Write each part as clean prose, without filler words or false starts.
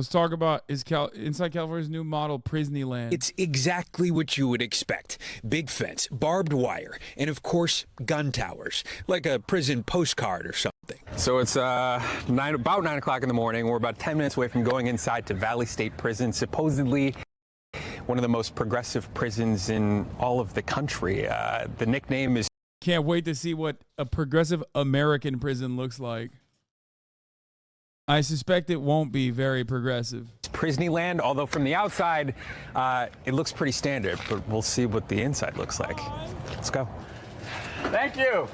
Let's talk about Inside California's new model, Prisneyland. It's exactly what you would expect. Big fence, barbed wire, and of course, gun towers, like a prison postcard or something. So it's about 9 o'clock in the morning. We're about 10 minutes away from going inside to Valley State Prison, supposedly one of the most progressive prisons in all of the country. The nickname is... Can't wait to see what a progressive American prison looks like. I suspect it won't be very progressive. Prisneyland, although from the outside, it looks pretty standard, but we'll see what the inside looks like. Let's go. Thank you.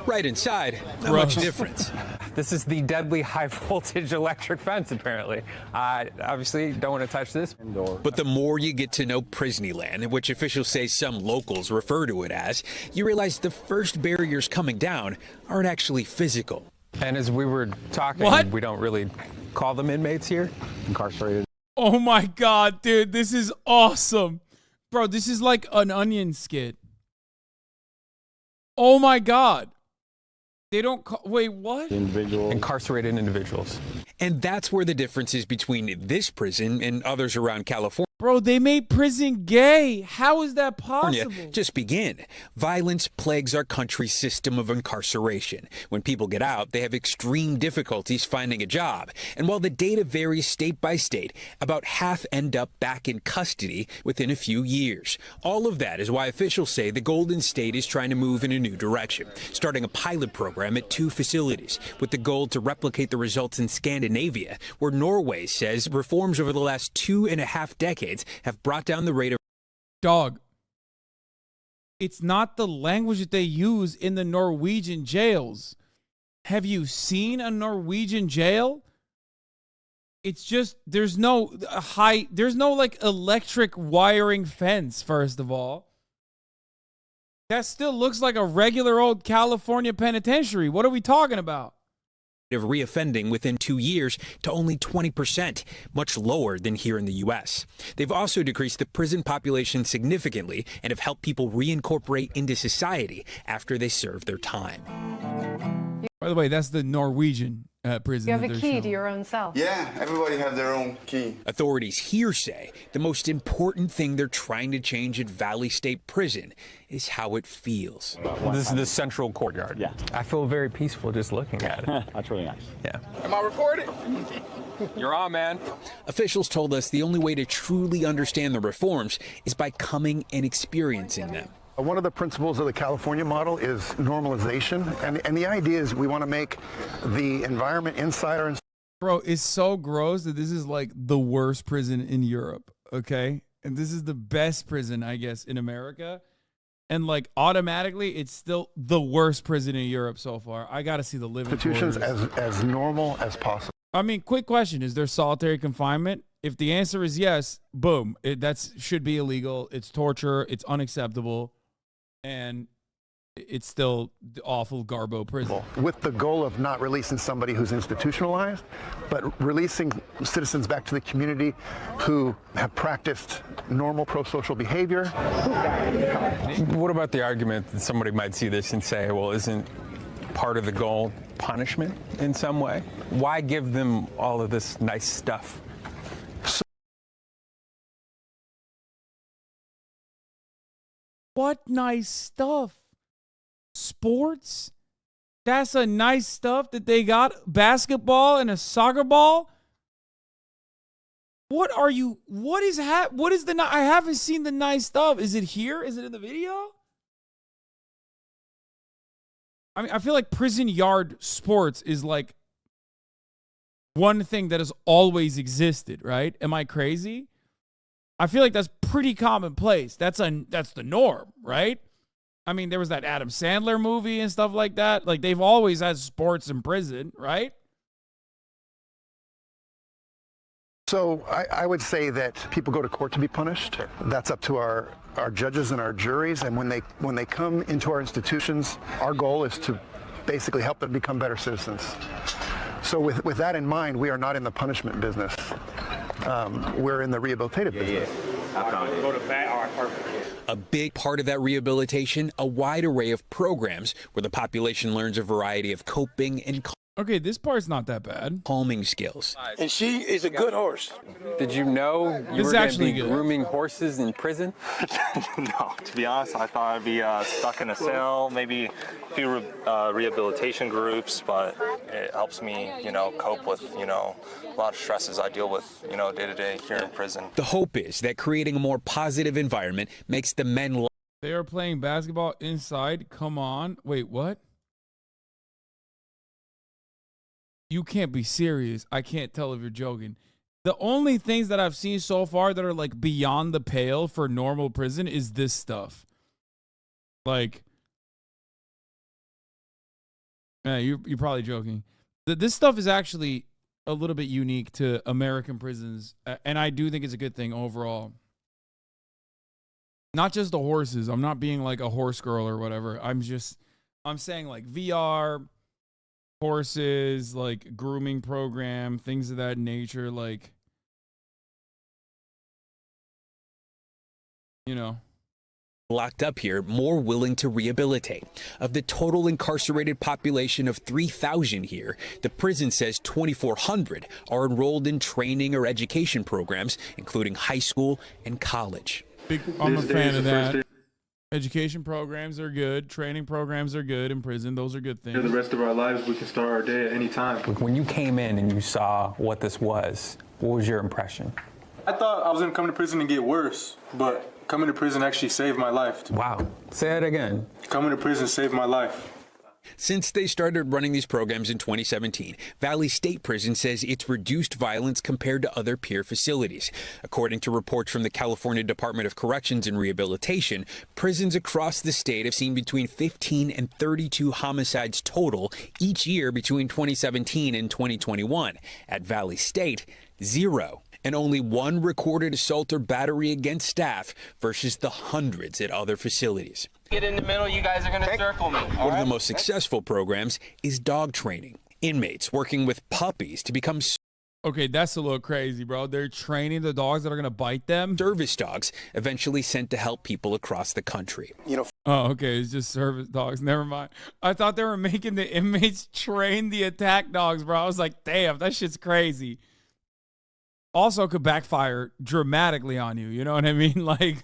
Right inside, not much difference. This is the deadly high voltage electric fence, apparently. Obviously, don't want to touch this. But the more you get to know Prisneyland, which officials say some locals refer to it as, you realize the first barriers coming down aren't actually physical. And as we were talking, we don't really call them inmates here. Incarcerated. Oh my God, dude, this is awesome. Bro, this is like an Onion skit. Oh my God. They don't call, wait, what? Incarcerated individuals. And that's where the difference is between this prison and others around California. Bro, they made prison gay. How is that possible? Just begin. Violence plagues our country's system of incarceration. When people get out, they have extreme difficulties finding a job. And while the data varies state by state, about half end up back in custody within a few years. All of that is why officials say the Golden State is trying to move in a new direction, starting a pilot program at 2 facilities with the goal to replicate the results in Scandinavia, where Norway says reforms over the last 2.5 decades have brought down the rate of... Dog, it's not the language that they use in the Norwegian jails. Have you seen a Norwegian jail? It's just, there's no like electric wiring fence, first of all. That still looks like a regular old California penitentiary. What are we talking about? Of reoffending within 2 years to only 20%, much lower than here in the U.S. They've also decreased the prison population significantly and have helped people reincorporate into society after they serve their time. By the way, that's the Norwegian prison. You have a key to your own cell. Yeah, everybody has their own key. Authorities here say the most important thing they're trying to change at Valley State Prison is how it feels. This is the central courtyard. Yeah. I feel very peaceful just looking at it. That's really nice. Yeah. Am I recording? You're on, man. Officials told us the only way to truly understand the reforms is by coming and experiencing them. One of the principles of the California model is normalization, and the idea is we want to make the environment inside our... Bro, it's so gross that this is like the worst prison in Europe, okay? And this is the best prison, I guess, in America. And like automatically, it's still the worst prison in Europe so far. I got to see the living institutions quarters. as normal as possible. I mean, quick question. Is there solitary confinement? If the answer is yes, boom. That should be illegal. It's torture. It's unacceptable. And it's still the awful Garbo prison. With the goal of not releasing somebody who's institutionalized, but releasing citizens back to the community who have practiced normal pro-social behavior. What about the argument that somebody might see this and say, well, isn't part of the goal punishment in some way? Why give them all of this nice stuff? What nice stuff? Sports? That's a nice stuff that they got. Basketball and a soccer ball? What is the, I haven't seen the nice stuff. Is it here? Is it in the video? I mean, I feel like prison yard sports is like one thing that has always existed, right? Am I crazy? I feel like that's pretty commonplace. That's the norm, right? I mean, there was that Adam Sandler movie and stuff like that. Like, they've always had sports in prison, right? So I would say that people go to court to be punished. That's up to our judges and our juries. And when they come into our institutions, our goal is to basically help them become better citizens. So with that in mind, we are not in the punishment business. We're in the rehabilitative business. I found it. Go to fat. All right, perfect. A big part of that rehabilitation, a wide array of programs where the population learns a variety of coping and... Okay, this part's not that bad. calming skills. And she is a good horse. Did you know you This were is going to actually be good. grooming horses in prison? No, to be honest, I thought I'd be stuck in a cell, maybe a few rehabilitation groups, but it helps me, cope with, a lot of stresses I deal with, day to day here in prison. The hope is that creating a more positive environment makes the men They are playing basketball inside. Come on. Wait, what? You can't be serious. I can't tell if you're joking. The only things that I've seen so far that are like beyond the pale for normal prison is this stuff. Like, you're probably joking. This stuff is actually a little bit unique to American prisons, and I do think it's a good thing overall. Not just the horses. I'm not being like a horse girl or whatever. I'm saying like VR, horses, like grooming program, things of that nature, like, locked up here more willing to rehabilitate. Of the total incarcerated population of 3,000 here, the prison says 2,400 are enrolled in training or education programs, including high school and college. I'm a fan of that. Education programs are good. Training programs are good in prison. Those are good things. For the rest of our lives, we can start our day at any time. When you came in and you saw what this was, what was your impression? I thought I was going to come to prison and get worse, but coming to prison actually saved my life. Wow. Say it again. Coming to prison saved my life. Since they started running these programs in 2017, Valley State Prison says it's reduced violence compared to other peer facilities. According to reports from the California Department of Corrections and Rehabilitation, prisons across the state have seen between 15 and 32 homicides total each year between 2017 and 2021. At Valley State, 0. And only 1 recorded assault or battery against staff versus the hundreds at other facilities. Get in the middle, you guys are going to circle me. One of the most successful programs is dog training. Inmates working with puppies to become Okay, that's a little crazy, bro. They're training the dogs that are going to bite them? service dogs, eventually sent to help people across the country. Oh, okay. It's just service dogs. Never mind. I thought they were making the inmates train the attack dogs, bro. I was like, damn, that shit's crazy. Also could backfire dramatically on you. You know what I mean? Like,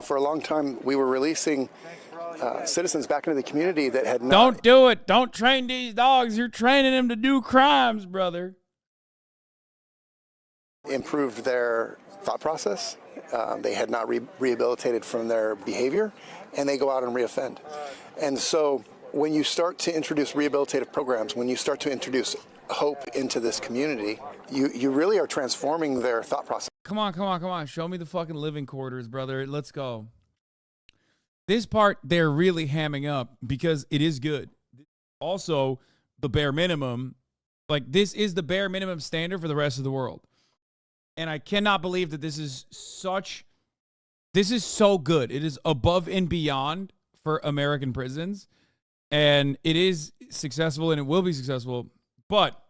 For a long time, we were releasing citizens back into the community that had not don't do it. Don't train these dogs. You're training them to do crimes, brother. improved their thought process. They had not rehabilitated from their behavior, and they go out and reoffend. And so when you start to introduce rehabilitative programs, when you start to introduce hope into this community, you really are transforming their thought process. Come on. Show me the fucking living quarters, brother. Let's go. This part, they're really hamming up because it is good. Also, the bare minimum, like this is the bare minimum standard for the rest of the world. And I cannot believe that this is so good. It is above and beyond for American prisons. And it is successful and it will be successful. But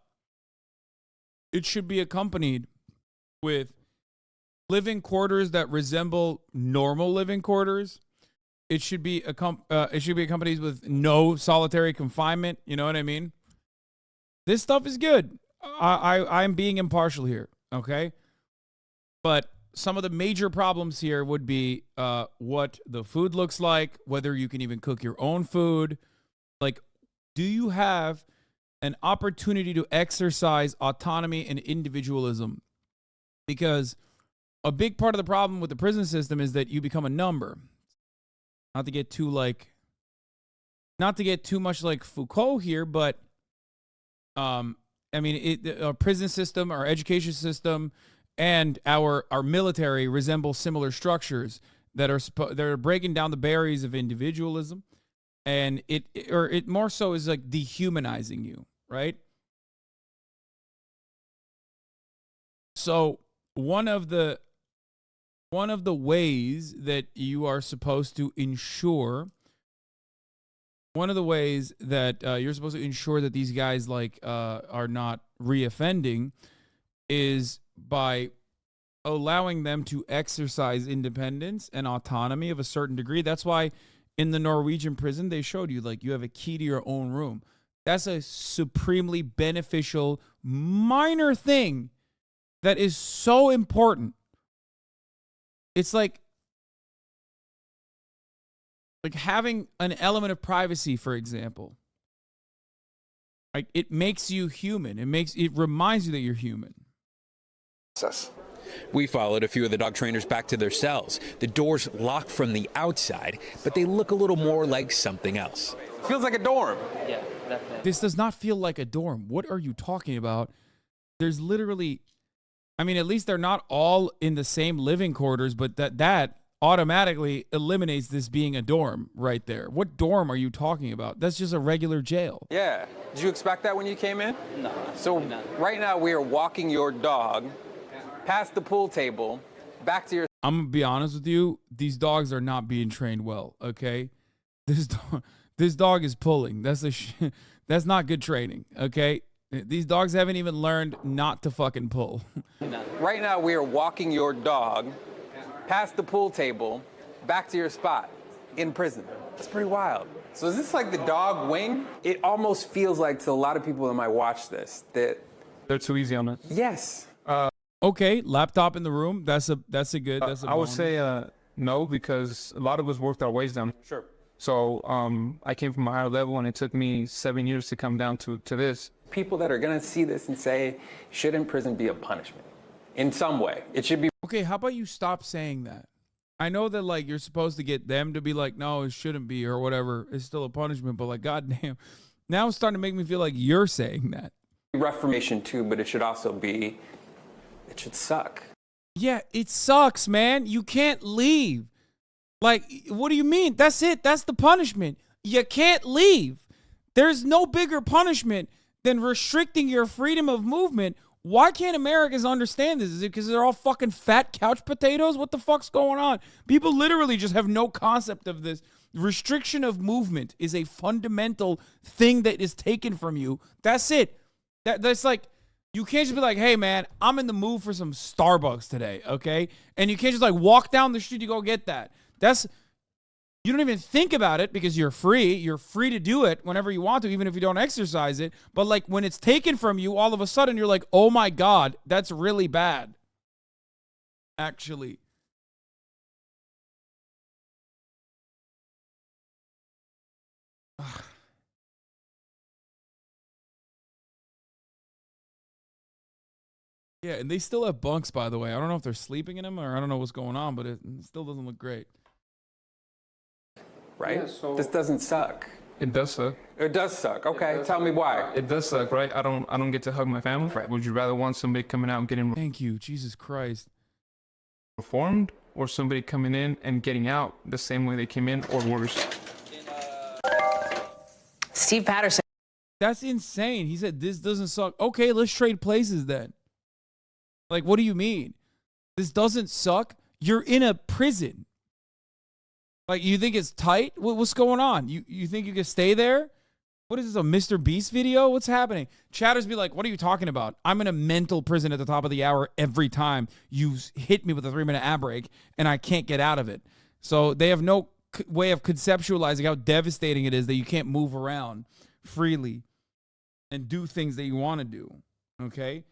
it should be accompanied with living quarters that resemble normal living quarters. It should be accompanied with no solitary confinement. You know what I mean? This stuff is good. I'm being impartial here, okay? But some of the major problems here would be what the food looks like, whether you can even cook your own food. Like, do you have an opportunity to exercise autonomy and individualism? Because a big part of the problem with the prison system is that you become a number. Not to get too much like Foucault here, but I mean, our prison system, our education system, and our military resemble similar structures that are breaking down the barriers of individualism, and it more so is like dehumanizing you, right? So one of the ways that you are supposed to ensure, that these guys are not reoffending is by allowing them to exercise independence and autonomy of a certain degree. That's why in the Norwegian prison, they showed you, like, you have a key to your own room. That's a supremely beneficial, minor thing that is so important. It's like having an element of privacy, for example. Like, it makes you human. It reminds you that you're human. We followed a few of the dog trainers back to their cells. The doors lock from the outside, but they look a little more like something else. Feels like a dorm. Yeah, definitely. This does not feel like a dorm. What are you talking about? There's literally, I mean, at least they're not all in the same living quarters, but that automatically eliminates this being a dorm right there. What dorm are you talking about? That's just a regular jail. Yeah. Did you expect that when you came in? No. So right now we are walking your dog past the pool table, back to your... I'm gonna be honest with you. These dogs are not being trained well. Okay, this dog is pulling. That's not good training. Okay, these dogs haven't even learned not to fucking pull. Right now we are walking your dog past the pool table, back to your spot in prison. It's pretty wild. So is this like the dog wing? It almost feels like to a lot of people that might watch this that They're too easy on it. yes. Okay, laptop in the room. That's a good. That's a I would bonus. say no, because a lot of us worked our ways down. Sure. So I came from a higher level, and it took me 7 years to come down to this. People that are gonna see this and say, shouldn't prison be a punishment? In some way. It should be. Okay, how about you stop saying that? I know that, like, you're supposed to get them to be like, no, it shouldn't be, or whatever. It's still a punishment, but, like, goddamn, now it's starting to make me feel like you're saying that. Reformation too, but it should also be, it should suck. Yeah, it sucks, man. You can't leave. Like, what do you mean? That's it. That's the punishment. You can't leave. There's no bigger punishment than restricting your freedom of movement. Why can't Americans understand this? Is it because they're all fucking fat couch potatoes? What the fuck's going on? People literally just have no concept of this. Restriction of movement is a fundamental thing that is taken from you. That's it. That's like, you can't just be like, hey, man, I'm in the mood for some Starbucks today, okay? And you can't just, like, walk down the street to go get that. You don't even think about it because you're free. You're free to do it whenever you want to, even if you don't exercise it. But, like, when it's taken from you, all of a sudden you're like, oh, my God, that's really bad. Actually. Yeah, and they still have bunks, by the way. I don't know if they're sleeping in them or I don't know what's going on, but it still doesn't look great. Right? Yeah, so- This doesn't suck. It does suck. It does suck. Okay, tell me why. It does suck, right? I don't get to hug my family. Right. Would you rather want somebody coming out and getting Thank you. Jesus Christ. reformed, or somebody coming in and getting out the same way they came in, or worse? Steve Patterson. That's insane. He said, this doesn't suck. Okay, let's trade places then. Like, what do you mean? This doesn't suck? You're in a prison. Like, you think it's tight? What's going on? You think you can stay there? What is this, a Mr. Beast video? What's happening? Chatters be like, what are you talking about? I'm in a mental prison at the top of the hour every time you hit me with a 3-minute ad break, and I can't get out of it. So they have no way of conceptualizing how devastating it is that you can't move around freely and do things that you want to do. Okay?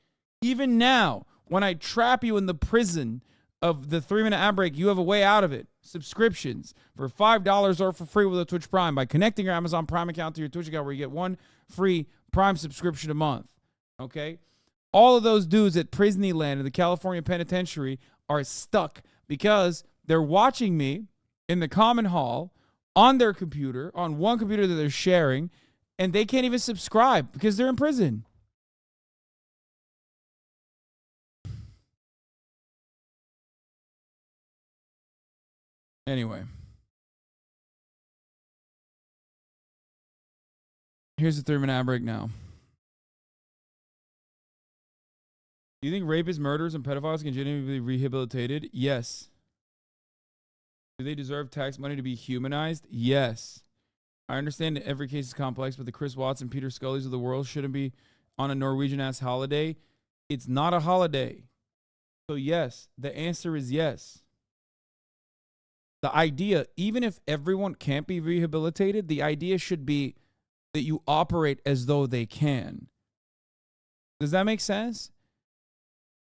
Even now, when I trap you in the prison of the 3-minute ad break, you have a way out of it. Subscriptions for $5 or for free with a Twitch Prime by connecting your Amazon Prime account to your Twitch account, where you get 1 free Prime subscription a month. Okay? All of those dudes at Prisneyland in the California Penitentiary are stuck because they're watching me in the common hall on their computer, on one computer that they're sharing, and they can't even subscribe because they're in prison. Anyway. Here's the 3-minute ad break now. Do you think rapists, murderers, and pedophiles can genuinely be rehabilitated? Yes. Do they deserve tax money to be humanized? Yes. I understand that every case is complex, but the Chris Watts, Peter Scullys of the world shouldn't be on a Norwegian-ass holiday. It's not a holiday. So yes, the answer is yes. The idea, even if everyone can't be rehabilitated, the idea should be that you operate as though they can. Does that make sense?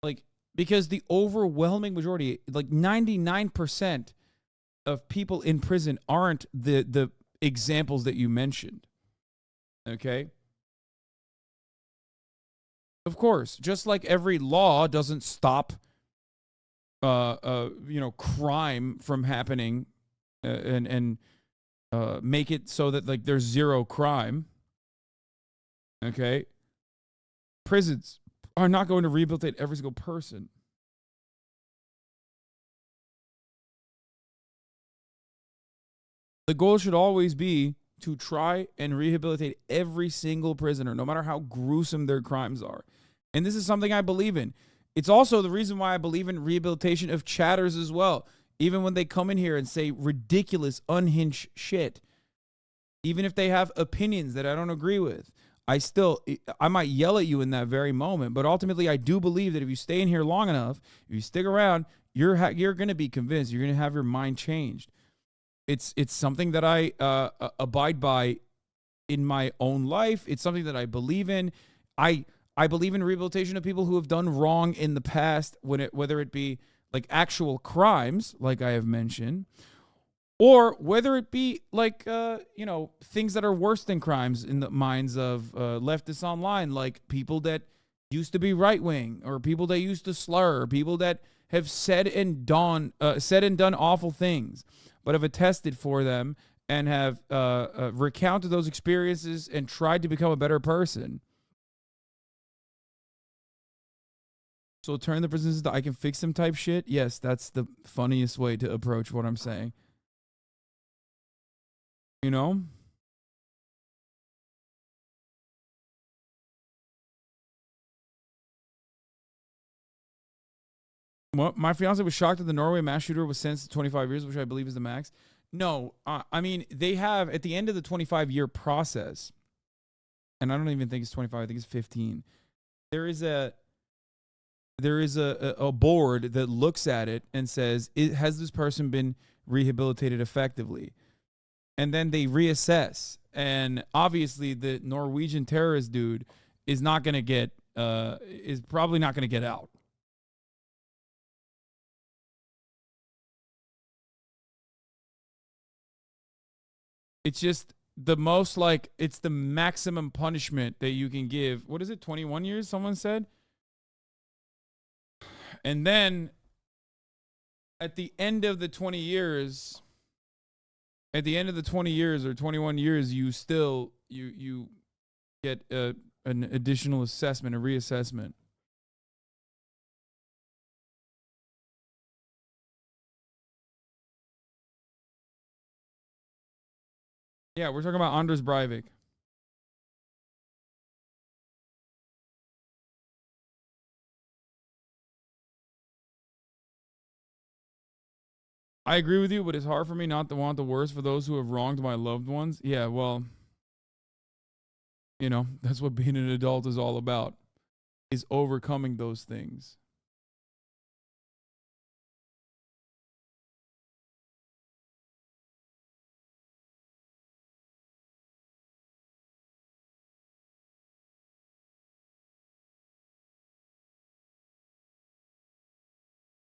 Like, because the overwhelming majority, like 99% of people in prison aren't the examples that you mentioned. Okay? Of course, just like every law doesn't stop crime from happening and make it so that like there's zero crime. Okay? Prisons are not going to rehabilitate every single person. The goal should always be to try and rehabilitate every single prisoner, no matter how gruesome their crimes are. And this is something I believe in. It's also the reason why I believe in rehabilitation of chatters as well. Even when they come in here and say ridiculous, unhinged shit, even if they have opinions that I don't agree with, I might yell at you in that very moment. But ultimately, I do believe that if you stay in here long enough, if you stick around, you're going to be convinced. You're going to have your mind changed. It's something that I abide by in my own life. It's something that I believe in. I believe in rehabilitation of people who have done wrong in the past, whether it be like actual crimes, like I have mentioned, or whether it be like things that are worse than crimes in the minds of leftists online, like people that used to be right wing, or people that used to slur, or people that have said and done awful things, but have attested for them and have recounted those experiences and tried to become a better person. So turn the prisons into I can fix them type shit. Yes, that's the funniest way to approach what I'm saying. You know? Well, my fiance was shocked that the Norway mass shooter was sentenced to 25 years, which I believe is the max. No, I mean, they have, at the end of the 25-year process, and I don't even think it's 25, I think it's 15, there is a board that looks at it and says, has this person been rehabilitated effectively? And then they reassess. And obviously, the Norwegian terrorist dude is probably not going to get out. It's just it's the maximum punishment that you can give. What is it? 21 years, someone said? And then at the end of the 20 years, or 21 years, you still, you get an additional assessment, a reassessment. Yeah, we're talking about Anders Breivik. I agree with you, but it's hard for me not to want the worst for those who have wronged my loved ones. Yeah, well, that's what being an adult is all about, is overcoming those things.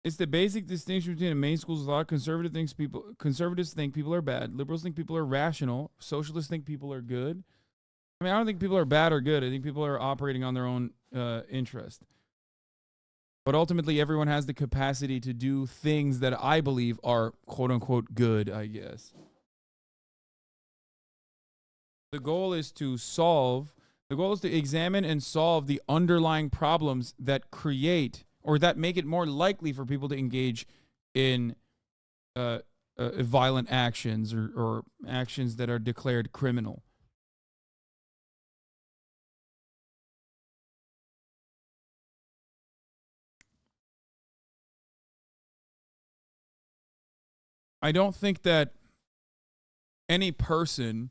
It's the basic distinction between the main schools of thought. Conservatives think people are bad. Liberals think people are rational. Socialists think people are good. I mean, I don't think people are bad or good. I think people are operating on their own interest. But ultimately, everyone has the capacity to do things that I believe are quote unquote good, I guess. The goal is to examine and solve the underlying problems that create or that make it more likely for people to engage in violent actions or actions that are declared criminal. I don't think that any person,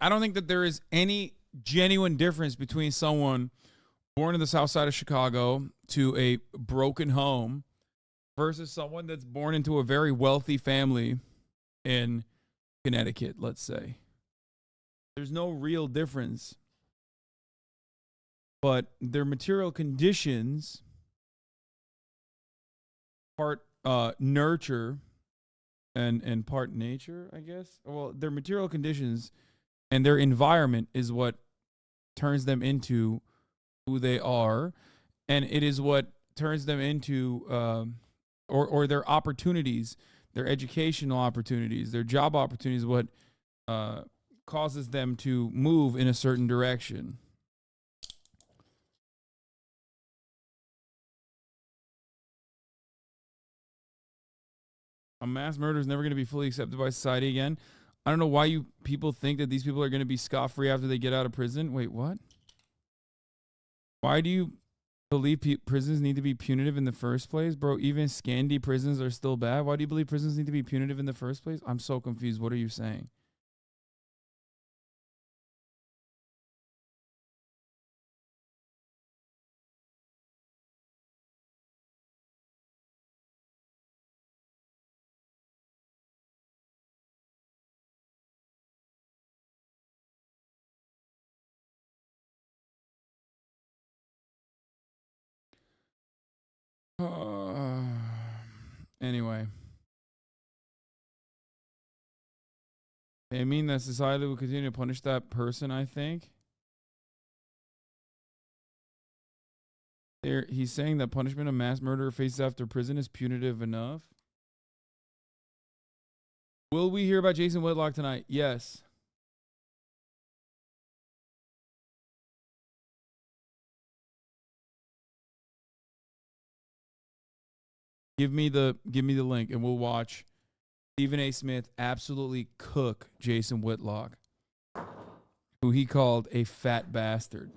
I don't think that there is any genuine difference between someone born in the south side of Chicago to a broken home versus someone that's born into a very wealthy family in Connecticut, let's say. There's no real difference. But their material conditions, part nurture and part nature, I guess. Well, their material conditions and their environment is what turns them into who they are, and it is what turns them into or their opportunities, their educational opportunities, their job opportunities, what causes them to move in a certain direction. A mass murder is never going to be fully accepted by society again. I don't know why you people think that these people are going to be scot-free after they get out of prison. Wait, what? Why do you believe prisons need to be punitive in the first place? Bro, even Scandi prisons are still bad. Why do you believe prisons need to be punitive in the first place? I'm so confused. What are you saying? Anyway. I mean that society will continue to punish that person, I think. He's saying that punishment a mass murderer faces after prison is punitive enough. Will we hear about Jason Whitlock tonight? Yes. Give me the link and we'll watch Stephen A. Smith absolutely cook Jason Whitlock, who he called a fat bastard.